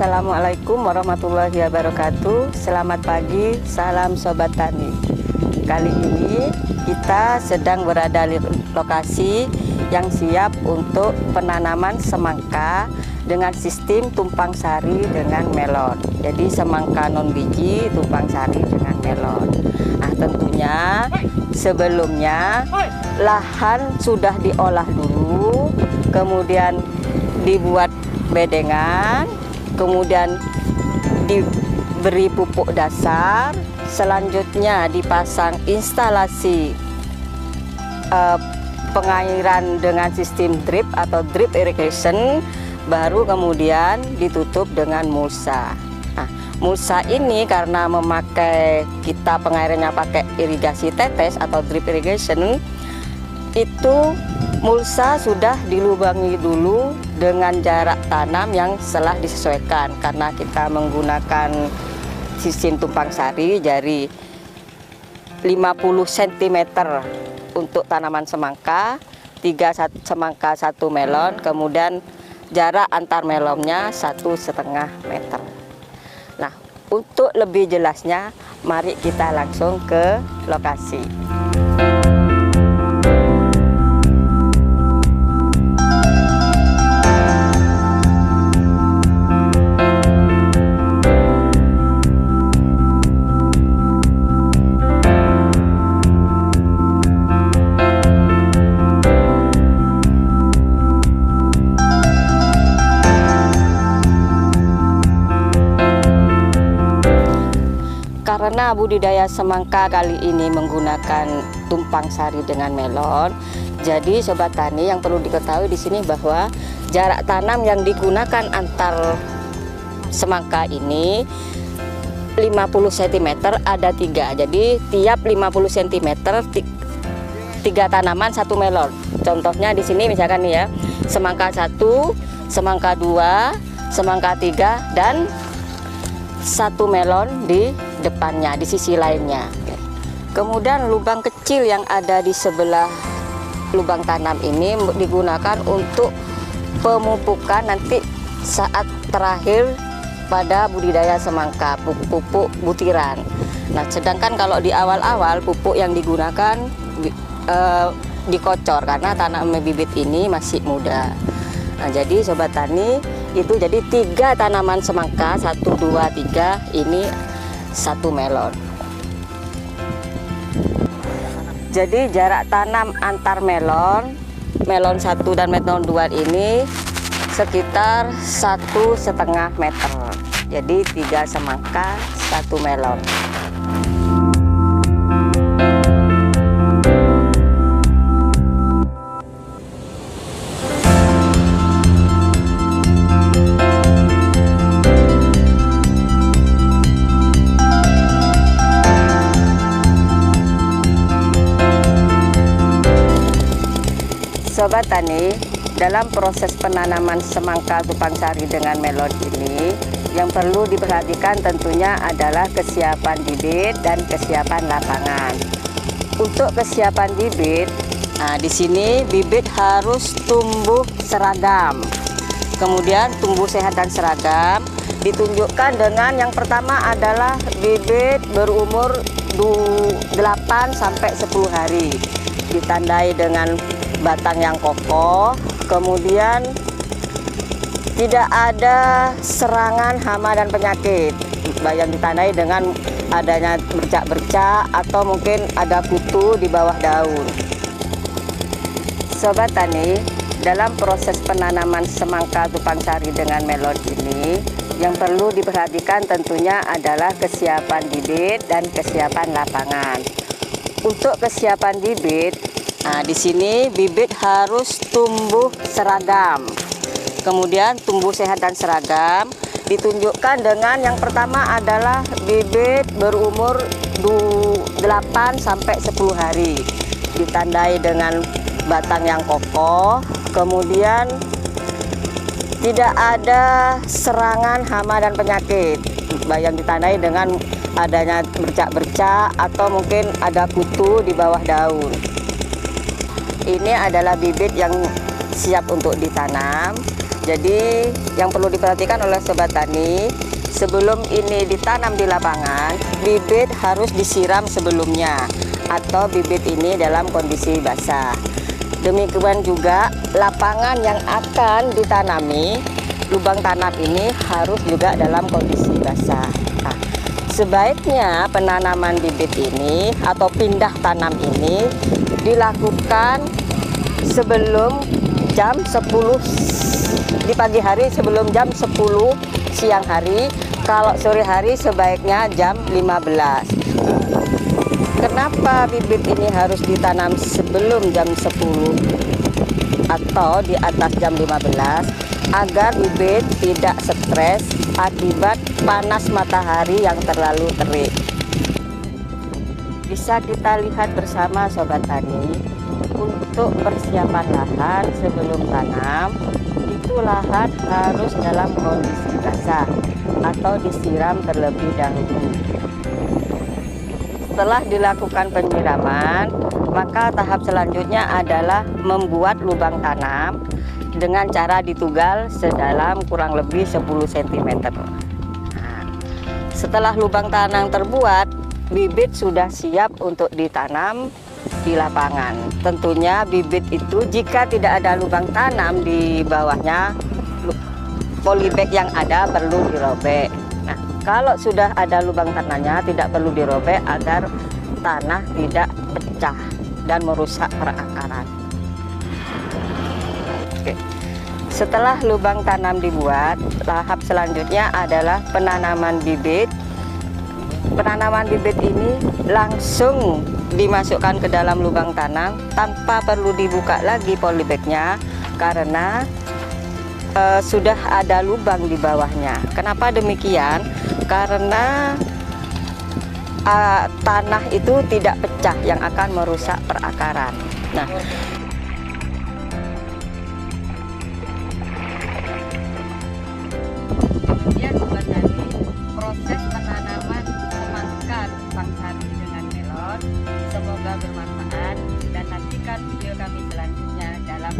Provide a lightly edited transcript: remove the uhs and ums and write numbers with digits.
Assalamualaikum warahmatullahi wabarakatuh. Selamat pagi, salam Sobat Tani. Kali ini kita sedang berada di lokasi yang siap untuk penanaman semangka dengan sistem tumpang sari dengan melon. Jadi semangka non biji tumpang sari dengan melon. Nah, tentunya sebelumnya lahan sudah diolah dulu, kemudian dibuat bedengan, kemudian diberi pupuk dasar, selanjutnya dipasang instalasi pengairan dengan sistem drip atau drip irrigation, baru kemudian ditutup dengan mulsa. Nah, mulsa ini karena kita pengairannya pakai irigasi tetes atau drip irrigation, itu mulsa sudah dilubangi dulu dengan jarak tanam yang telah disesuaikan, karena kita menggunakan sistem tumpang sari dari 50 cm untuk tanaman semangka, 3 semangka 1 melon, kemudian jarak antar melonnya 1,5 meter. Nah, untuk lebih jelasnya mari kita langsung ke lokasi. Karena budidaya semangka kali ini menggunakan tumpang sari dengan melon, jadi Sobat Tani yang perlu diketahui di sini bahwa jarak tanam yang digunakan antar semangka ini 50 cm ada 3. Jadi tiap 50 cm 3 tanaman 1 melon. Contohnya di sini misalkan nih ya, semangka 1, semangka 2, semangka 3 dan 1 melon di depannya, di sisi lainnya. Kemudian lubang kecil yang ada di sebelah lubang tanam ini digunakan untuk pemupukan nanti saat terakhir pada budidaya semangka, pupuk butiran. Nah, sedangkan kalau di awal-awal pupuk yang digunakan dikocor karena tanam bibit ini masih muda. Nah, jadi Sobat Tani itu jadi 3 tanaman semangka, 1, 2, 3 ini 1 melon. Jadi jarak tanam antar melon 1 dan melon 2 ini sekitar 1,5 meter. Jadi 3 semangka 1 melon. Sobat Tani, dalam proses penanaman semangka tumpang sari dengan melon ini, yang perlu diperhatikan tentunya adalah kesiapan bibit dan kesiapan lapangan. Untuk kesiapan bibit, nah di sini bibit harus tumbuh seragam. Kemudian tumbuh sehat dan seragam ditunjukkan dengan yang pertama adalah bibit berumur 8 sampai 10 hari. Ditandai dengan batang yang kokoh, kemudian tidak ada serangan hama dan penyakit, yang ditandai dengan adanya bercak-bercak atau mungkin ada kutu di bawah daun. Sobat Tani, dalam proses penanaman semangka tumpang sari dengan melon ini, yang perlu diperhatikan tentunya adalah kesiapan bibit dan kesiapan lapangan. Untuk kesiapan bibit, nah, di sini bibit harus tumbuh seragam. Kemudian tumbuh sehat dan seragam ditunjukkan dengan yang pertama adalah bibit berumur 8 sampai 10 hari. Ditandai dengan batang yang kokoh, kemudian tidak ada serangan hama dan penyakit, yang ditandai dengan adanya bercak-bercak atau mungkin ada kutu di bawah daun. Ini adalah bibit yang siap untuk ditanam. Jadi yang perlu diperhatikan oleh sobat tani, sebelum ini ditanam di lapangan, bibit harus disiram sebelumnya atau bibit ini dalam kondisi basah. Demikian juga lapangan yang akan ditanami, lubang tanam ini harus juga dalam kondisi basah. Nah, sebaiknya penanaman bibit ini atau pindah tanam ini dilakukan sebelum jam 10 di pagi hari, sebelum jam 10 siang hari. Kalau sore hari sebaiknya jam 15. Kenapa bibit ini harus ditanam sebelum jam 10 atau di atas jam 15? Agar bibit tidak stres akibat panas matahari yang terlalu terik. Bisa kita lihat bersama sobat tani, untuk persiapan lahan sebelum tanam, itu lahan harus dalam kondisi basah atau disiram terlebih dahulu. Setelah dilakukan penyiraman, maka tahap selanjutnya adalah membuat lubang tanam dengan cara ditugal sedalam kurang lebih 10 cm. Nah, setelah lubang tanam terbuat, bibit sudah siap untuk ditanam di lapangan. Tentunya bibit itu jika tidak ada lubang tanam di bawahnya, polybag yang ada perlu dirobek. Nah, kalau sudah ada lubang tanahnya tidak perlu dirobek agar tanah tidak pecah dan merusak perakaran. Oke. Setelah lubang tanam dibuat, tahap selanjutnya adalah penanaman bibit. Penanaman bibit ini langsung dimasukkan ke dalam lubang tanam tanpa perlu dibuka lagi polybagnya karena sudah ada lubang di bawahnya. Kenapa demikian? Karena tanah itu tidak pecah yang akan merusak perakaran. Nah, kemudian sobat tani, proses penanaman semangka tumpang sari dengan melon semoga bermanfaat dan nantikan video kami selanjutnya dalam